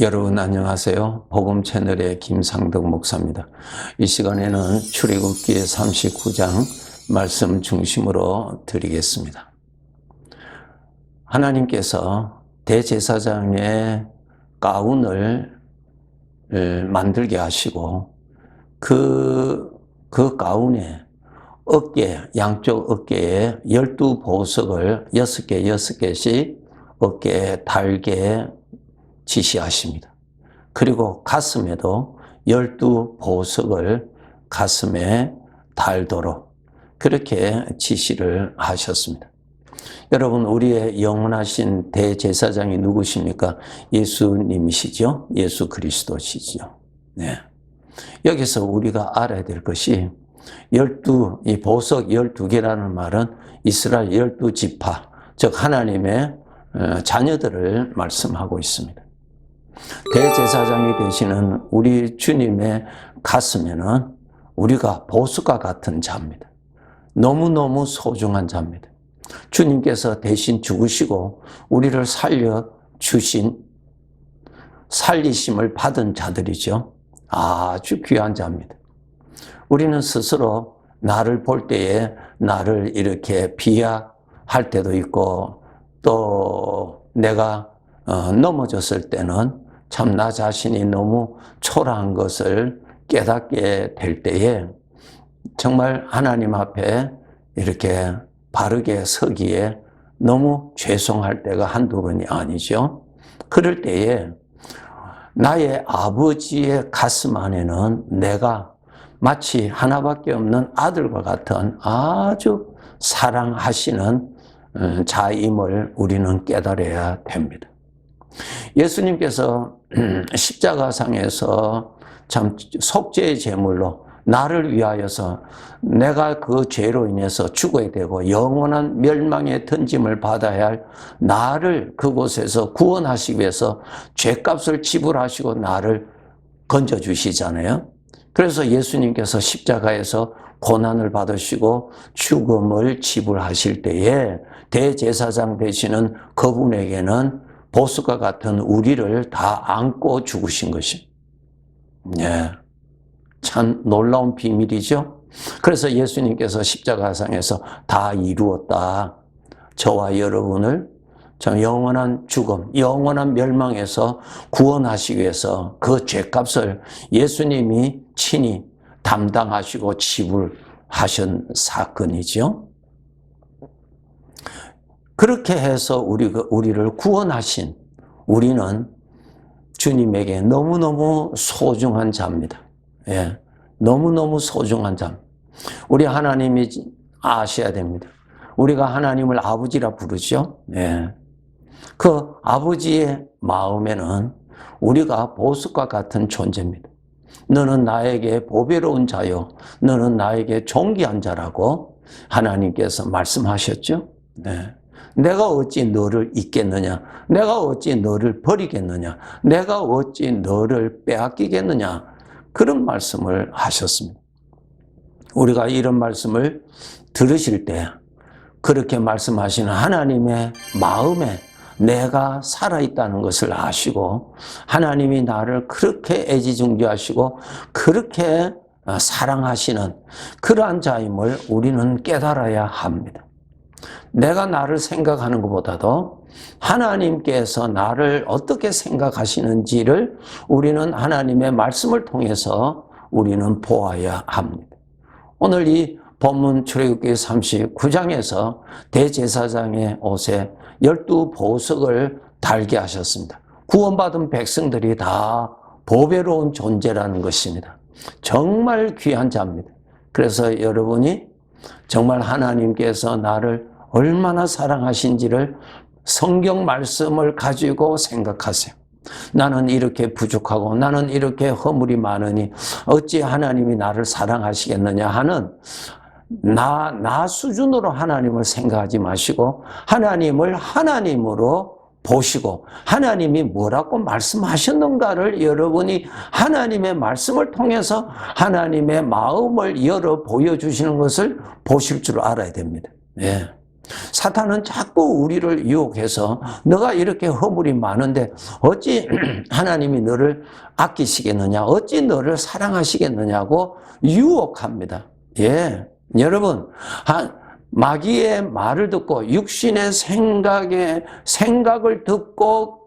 여러분 안녕하세요. 복음 채널의 김상덕 목사입니다. 이 시간에는 출애굽기 39장 말씀 중심으로 드리겠습니다. 하나님께서 대제사장의 가운을 만들게 하시고 그 가운에 양쪽 어깨에 12보석을 6개씩 어깨에 달게 지시하십니다. 그리고 가슴에도 12보석을 가슴에 달도록 그렇게 지시를 하셨습니다. 여러분, 우리의 영원하신 대제사장이 누구십니까? 예수님이시죠? 예수 그리스도시죠. 네. 여기서 우리가 알아야 될 것이 이 보석 12개라는 말은 이스라엘 12지파, 즉 하나님의 자녀들을 말씀하고 있습니다. 대제사장이 되시는 우리 주님의 가슴에는 우리가 보석과 같은 자입니다. 너무너무 소중한 자입니다. 주님께서 대신 죽으시고 우리를 살리심을 받은 자들이죠. 아주 귀한 자입니다. 우리는 스스로 나를 볼 때에 나를 이렇게 비하할 때도 있고, 또 내가 넘어졌을 때는 참 나 자신이 너무 초라한 것을 깨닫게 될 때에 정말 하나님 앞에 이렇게 바르게 서기에 너무 죄송할 때가 한두 번이 아니죠. 그럴 때에 나의 아버지의 가슴 안에는 내가 마치 하나밖에 없는 아들과 같은 아주 사랑하시는 자임을 우리는 깨달아야 됩니다. 예수님께서 십자가상에서 참 속죄의 제물로 나를 위하여서 내가 그 죄로 인해서 죽어야 되고 영원한 멸망의 던짐을 받아야 할 나를 그곳에서 구원하시기 위해서 죄값을 지불하시고 나를 건져주시잖아요. 그래서 예수님께서 십자가에서 고난을 받으시고 죽음을 지불하실 때에 대제사장 되시는 그분에게는 보석과 같은 우리를 다 안고 죽으신 것입니다. 네. 참 놀라운 비밀이죠. 그래서 예수님께서 십자가상에서 다 이루었다. 저와 여러분을 참 영원한 죽음, 영원한 멸망에서 구원하시기 위해서 그 죄값을 예수님이 친히 담당하시고 지불하신 사건이죠. 그렇게 해서 우리를 구원하신 우리는 주님에게 너무너무 소중한 자입니다. 예, 너무너무 소중한 자. 우리 하나님이 아셔야 됩니다. 우리가 하나님을 아버지라 부르죠. 예. 그 아버지의 마음에는 우리가 보석과 같은 존재입니다. 너는 나에게 보배로운 자요, 너는 나에게 존귀한 자라고 하나님께서 말씀하셨죠. 네. 내가 어찌 너를 잊겠느냐? 내가 어찌 너를 버리겠느냐? 내가 어찌 너를 빼앗기겠느냐? 그런 말씀을 하셨습니다. 우리가 이런 말씀을 들으실 때 그렇게 말씀하시는 하나님의 마음에 내가 살아있다는 것을 아시고 하나님이 나를 그렇게 애지중지하시고 그렇게 사랑하시는 그러한 자임을 우리는 깨달아야 합니다. 내가 나를 생각하는 것보다도 하나님께서 나를 어떻게 생각하시는지를 우리는 하나님의 말씀을 통해서 우리는 보아야 합니다. 오늘 이 본문 출애굽기 39장에서 대제사장의 옷에 12보석을 달게 하셨습니다. 구원받은 백성들이 다 보배로운 존재라는 것입니다. 정말 귀한 자입니다. 그래서 여러분이 정말 하나님께서 나를 얼마나 사랑하신지를 성경 말씀을 가지고 생각하세요. 나는 이렇게 부족하고 나는 이렇게 허물이 많으니 어찌 하나님이 나를 사랑하시겠느냐 하는 나 수준으로 하나님을 생각하지 마시고 하나님을 하나님으로 보시고 하나님이 뭐라고 말씀하셨는가를 여러분이 하나님의 말씀을 통해서 하나님의 마음을 열어 보여주시는 것을 보실 줄 알아야 됩니다. 예. 사탄은 자꾸 우리를 유혹해서 너가 이렇게 허물이 많은데 어찌 하나님이 너를 아끼시겠느냐, 어찌 너를 사랑하시겠느냐고 유혹합니다. 예, 여러분, 마귀의 말을 듣고 육신의 생각을 듣고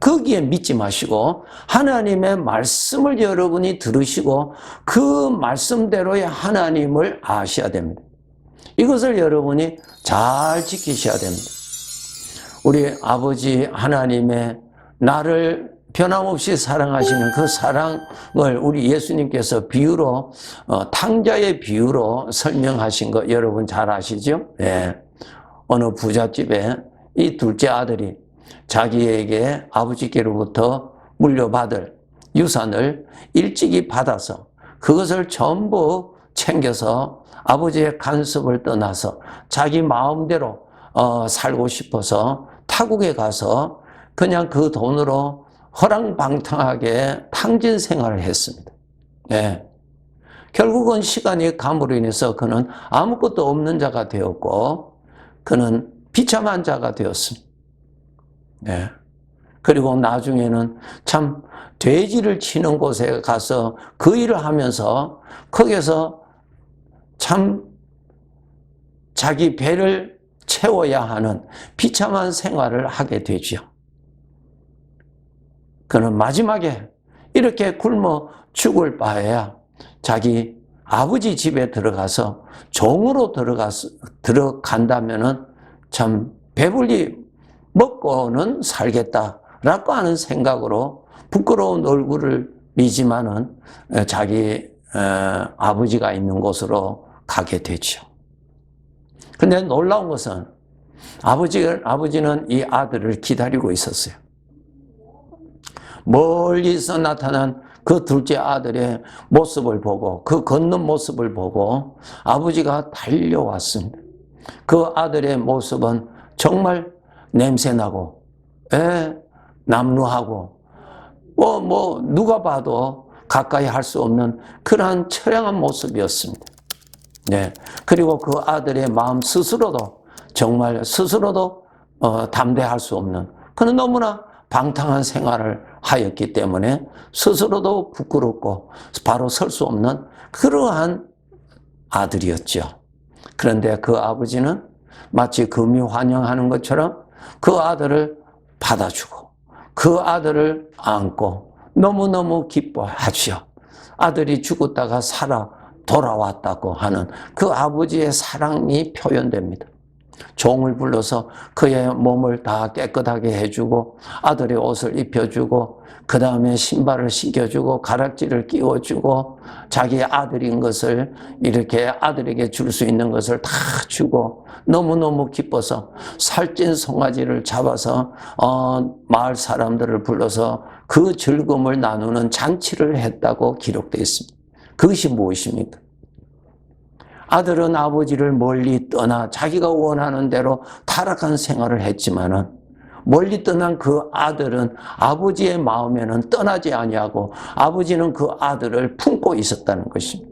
거기에 믿지 마시고 하나님의 말씀을 여러분이 들으시고 그 말씀대로의 하나님을 아셔야 됩니다. 이것을 여러분이 잘 지키셔야 됩니다. 우리 아버지 하나님의 나를 변함없이 사랑하시는 그 사랑을 우리 예수님께서 비유로 탕자의 비유로 설명하신 거 여러분 잘 아시죠? 네. 어느 부잣집에 이 둘째 아들이 자기에게 아버지께로부터 물려받을 유산을 일찍이 받아서 그것을 전부 챙겨서 아버지의 간섭을 떠나서 자기 마음대로 살고 싶어서 타국에 가서 그냥 그 돈으로 허랑방탕하게 탕진 생활을 했습니다. 네. 결국은 시간이 감으로 인해서 그는 아무것도 없는 자가 되었고 그는 비참한 자가 되었습니다. 네. 그리고 나중에는 참 돼지를 치는 곳에 가서 그 일을 하면서 거기서 참 자기 배를 채워야 하는 비참한 생활을 하게 되죠. 그는 마지막에 이렇게 굶어 죽을 바에야 자기 아버지 집에 들어가서 종으로 들어간다면은 참 배불리 먹고는 살겠다라고 하는 생각으로 부끄러운 얼굴을 미지만은 자기 아버지가 있는 곳으로 가게 되죠. 근데 놀라운 것은 아버지는 이 아들을 기다리고 있었어요. 멀리서 나타난 그 둘째 아들의 모습을 보고 그 걷는 모습을 보고 아버지가 달려왔습니다. 그 아들의 모습은 정말 냄새나고 남루하고 누가 봐도 가까이 할 수 없는 그러한 처량한 모습이었습니다. 네. 그리고 그 아들의 마음 스스로도 정말 스스로도 담대할 수 없는 그는 너무나 방탕한 생활을 하였기 때문에 스스로도 부끄럽고 바로 설 수 없는 그러한 아들이었죠. 그런데 그 아버지는 마치 금이 환영하는 것처럼 그 아들을 받아주고 그 아들을 안고 너무너무 기뻐하죠. 아들이 죽었다가 살아 돌아왔다고 하는 그 아버지의 사랑이 표현됩니다. 종을 불러서 그의 몸을 다 깨끗하게 해주고 아들의 옷을 입혀주고 그 다음에 신발을 신겨주고 가락지를 끼워주고 자기 아들인 것을 이렇게 아들에게 줄 수 있는 것을 다 주고 너무너무 기뻐서 살찐 송아지를 잡아서 마을 사람들을 불러서 그 즐거움을 나누는 잔치를 했다고 기록되어 있습니다. 그것이 무엇입니까? 아들은 아버지를 멀리 떠나 자기가 원하는 대로 타락한 생활을 했지만은 멀리 떠난 그 아들은 아버지의 마음에는 떠나지 아니하고 아버지는 그 아들을 품고 있었다는 것입니다.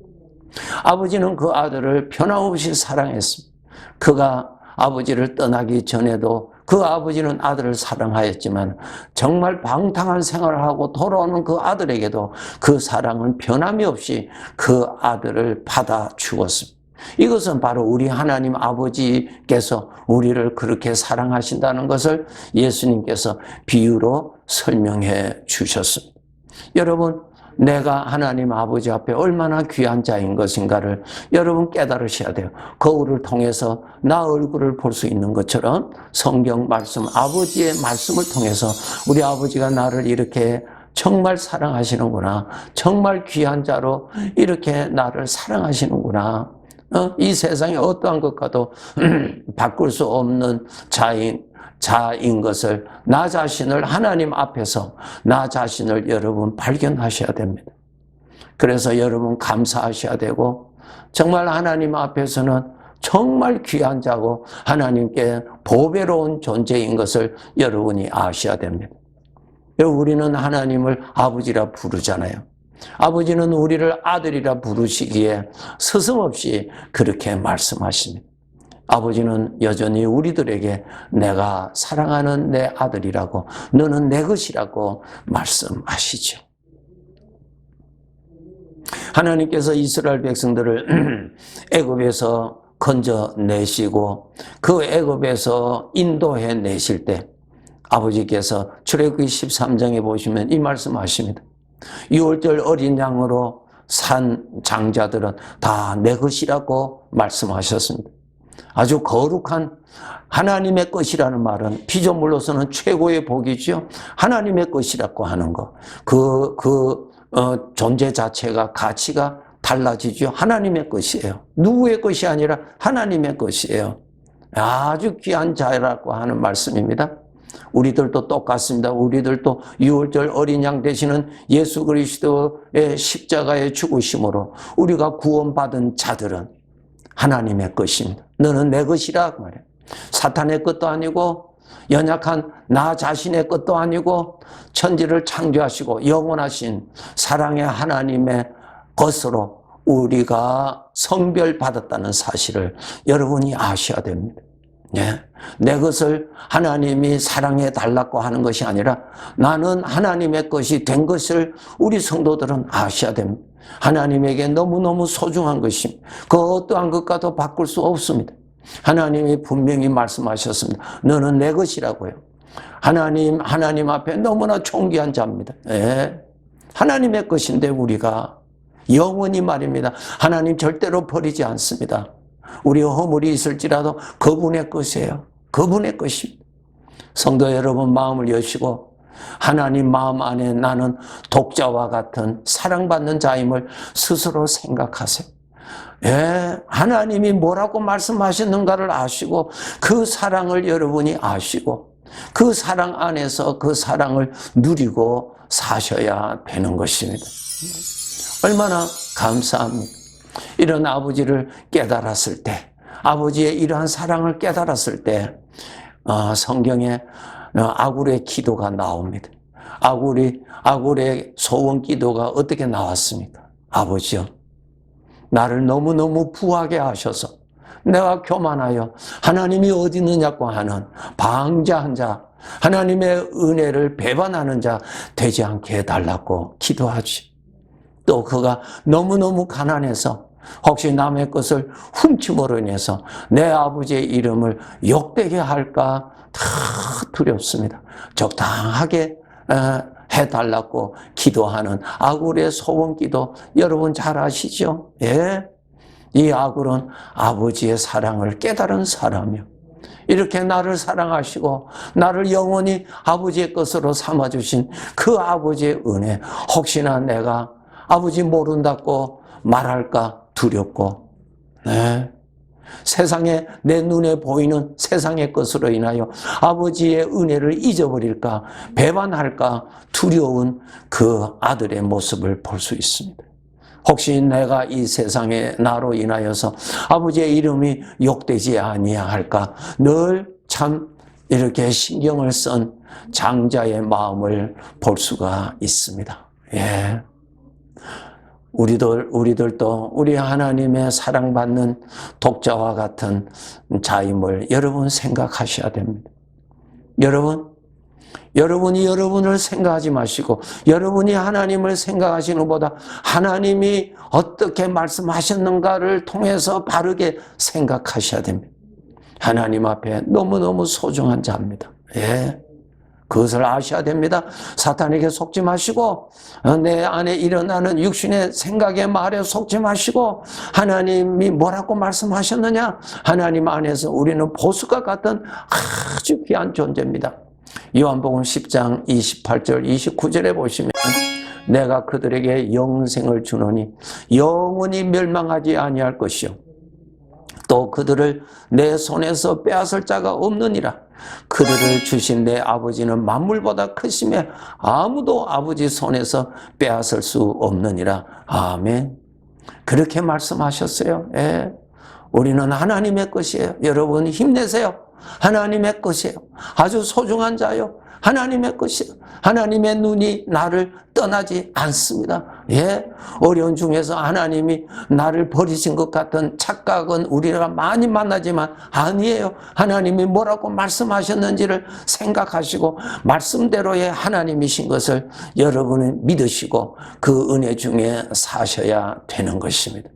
아버지는 그 아들을 변함없이 사랑했습니다. 그가 아버지를 떠나기 전에도 그 아버지는 아들을 사랑하였지만 정말 방탕한 생활을 하고 돌아오는 그 아들에게도 그 사랑은 변함이 없이 그 아들을 받아 주었습니다. 이것은 바로 우리 하나님 아버지께서 우리를 그렇게 사랑하신다는 것을 예수님께서 비유로 설명해 주셨습니다. 여러분, 내가 하나님 아버지 앞에 얼마나 귀한 자인 것인가를 여러분 깨달으셔야 돼요. 거울을 통해서 나 얼굴을 볼 수 있는 것처럼 성경 말씀, 아버지의 말씀을 통해서 우리 아버지가 나를 이렇게 정말 사랑하시는구나. 정말 귀한 자로 이렇게 나를 사랑하시는구나. 이 세상에 어떠한 것과도 바꿀 수 없는 자인 것을 나 자신을 하나님 앞에서 나 자신을 여러분 발견하셔야 됩니다. 그래서 여러분 감사하셔야 되고 정말 하나님 앞에서는 정말 귀한 자고 하나님께 보배로운 존재인 것을 여러분이 아셔야 됩니다. 우리는 하나님을 아버지라 부르잖아요. 아버지는 우리를 아들이라 부르시기에 서슴없이 그렇게 말씀하십니다. 아버지는 여전히 우리들에게 내가 사랑하는 내 아들이라고, 너는 내 것이라고 말씀하시죠. 하나님께서 이스라엘 백성들을 애굽에서 건져내시고 그 애굽에서 인도해 내실 때 아버지께서 출애굽기 13장에 보시면 이 말씀하십니다. 6월절 어린 양으로 산 장자들은 다 내 것이라고 말씀하셨습니다. 아주 거룩한 하나님의 것이라는 말은 피조물로서는 최고의 복이죠. 하나님의 것이라고 하는 것. 존재 자체가 가치가 달라지죠. 하나님의 것이에요. 누구의 것이 아니라 하나님의 것이에요. 아주 귀한 자라고 하는 말씀입니다. 우리들도 똑같습니다. 우리들도 6월절 어린 양 되시는 예수 그리스도의 십자가의 죽으심으로 우리가 구원받은 자들은 하나님의 것입니다. 너는 내 것이라 그 말이에요. 사탄의 것도 아니고 연약한 나 자신의 것도 아니고 천지를 창조하시고 영원하신 사랑의 하나님의 것으로 우리가 성별받았다는 사실을 여러분이 아셔야 됩니다. 예. 내 것을 하나님이 사랑해 달라고 하는 것이 아니라 나는 하나님의 것이 된 것을 우리 성도들은 아셔야 됩니다. 하나님에게 너무너무 소중한 것입니다. 그 어떠한 것과도 바꿀 수 없습니다. 하나님이 분명히 말씀하셨습니다. 너는 내 것이라고요. 하나님 앞에 너무나 존귀한 자입니다. 예. 하나님의 것인데 우리가 영원히 말입니다. 하나님 절대로 버리지 않습니다. 우리 허물이 있을지라도 그분의 것이에요. 그분의 것입니다. 성도 여러분 마음을 여시고 하나님 마음 안에 나는 독자와 같은 사랑받는 자임을 스스로 생각하세요. 예, 하나님이 뭐라고 말씀하셨는가를 아시고 그 사랑을 여러분이 아시고 그 사랑 안에서 그 사랑을 누리고 사셔야 되는 것입니다. 얼마나 감사합니까? 이런 아버지를 깨달았을 때, 아버지의 이러한 사랑을 깨달았을 때 성경에 아굴의 기도가 나옵니다. 아굴의 소원 기도가 어떻게 나왔습니까? 아버지요, 나를 너무너무 부하게 하셔서 내가 교만하여 하나님이 어디 있느냐고 하는 방자한 자, 하나님의 은혜를 배반하는 자 되지 않게 해달라고 기도하지. 또 그가 너무너무 가난해서 혹시 남의 것을 훔침으로 인해서 내 아버지의 이름을 욕되게 할까 다 두렵습니다. 적당하게 해달라고 기도하는 아굴의 소원 기도 여러분 잘 아시죠? 예. 이 아굴은 아버지의 사랑을 깨달은 사람이요. 이렇게 나를 사랑하시고 나를 영원히 아버지의 것으로 삼아주신 그 아버지의 은혜, 혹시나 내가 아버지 모른다고 말할까 두렵고, 네. 세상에 내 눈에 보이는 세상의 것으로 인하여 아버지의 은혜를 잊어버릴까 배반할까 두려운 그 아들의 모습을 볼 수 있습니다. 혹시 내가 이 세상에 나로 인하여서 아버지의 이름이 욕되지 아니할까 늘 참 이렇게 신경을 쓴 장자의 마음을 볼 수가 있습니다. 예. 우리들도 우리 하나님의 사랑받는 독자와 같은 자임을 여러분 생각하셔야 됩니다. 여러분이 여러분을 생각하지 마시고 여러분이 하나님을 생각하시는 것보다 하나님이 어떻게 말씀하셨는가를 통해서 바르게 생각하셔야 됩니다. 하나님 앞에 너무너무 소중한 자입니다. 예. 그것을 아셔야 됩니다. 사탄에게 속지 마시고 내 안에 일어나는 육신의 생각에 말에 속지 마시고 하나님이 뭐라고 말씀하셨느냐? 하나님 안에서 우리는 보석과 같은 아주 귀한 존재입니다. 요한복음 10장 28절 29절에 보시면 내가 그들에게 영생을 주노니 영원히 멸망하지 아니할 것이요 또 그들을 내 손에서 빼앗을 자가 없느니라. 그들을 주신 내 아버지는 만물보다 크심에 아무도 아버지 손에서 빼앗을 수 없느니라. 아멘. 그렇게 말씀하셨어요. 예. 우리는 하나님의 것이에요. 여러분 힘내세요. 하나님의 것이에요. 아주 소중한 자요. 하나님의 것이에요. 하나님의 눈이 나를 떠나지 않습니다. 예, 어려운 중에서 하나님이 나를 버리신 것 같은 착각은 우리가 많이 만나지만 아니에요. 하나님이 뭐라고 말씀하셨는지를 생각하시고 말씀대로의 하나님이신 것을 여러분이 믿으시고 그 은혜 중에 사셔야 되는 것입니다.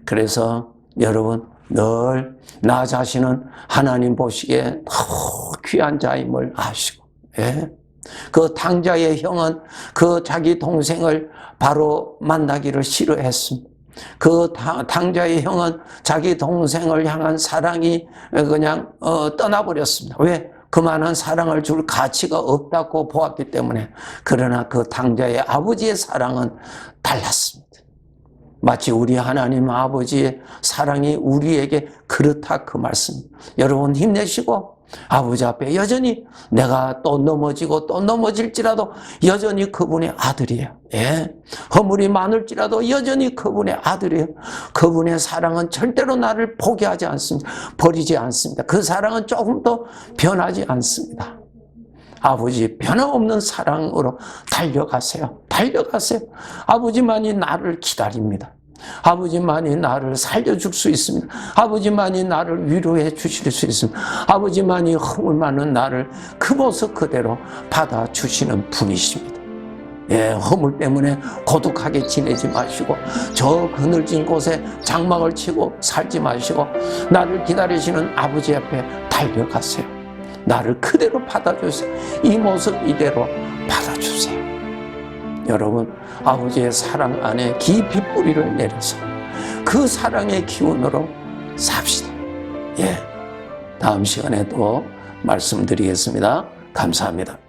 그래서 여러분 늘 나 자신은 하나님 보시기에 너무 귀한 자임을 아시고, 예? 그 탕자의 형은 그 자기 동생을 바로 만나기를 싫어했습니다. 그 탕자의 형은 자기 동생을 향한 사랑이 그냥 떠나버렸습니다. 왜? 그만한 사랑을 줄 가치가 없다고 보았기 때문에. 그러나 그 탕자의 아버지의 사랑은 달랐습니다. 마치 우리 하나님 아버지의 사랑이 우리에게 그렇다 그 말씀. 여러분 힘내시고 아버지 앞에 여전히 내가 또 넘어지고 또 넘어질지라도 여전히 그분의 아들이에요. 예. 허물이 많을지라도 여전히 그분의 아들이에요. 그분의 사랑은 절대로 나를 포기하지 않습니다. 버리지 않습니다. 그 사랑은 조금도 변하지 않습니다. 아버지 변함없는 사랑으로 달려가세요. 달려가세요. 아버지만이 나를 기다립니다. 아버지만이 나를 살려줄 수 있습니다. 아버지만이 나를 위로해 주실 수 있습니다. 아버지만이 허물 많은 나를 그 모습 그대로 받아주시는 분이십니다. 예, 허물 때문에 고독하게 지내지 마시고 저 그늘진 곳에 장막을 치고 살지 마시고 나를 기다리시는 아버지 앞에 달려가세요. 나를 그대로 받아주세요. 이 모습 이대로 받아주세요. 여러분 아버지의 사랑 안에 깊이 뿌리를 내려서 그 사랑의 기운으로 삽시다. 예, 다음 시간에 또 말씀드리겠습니다. 감사합니다.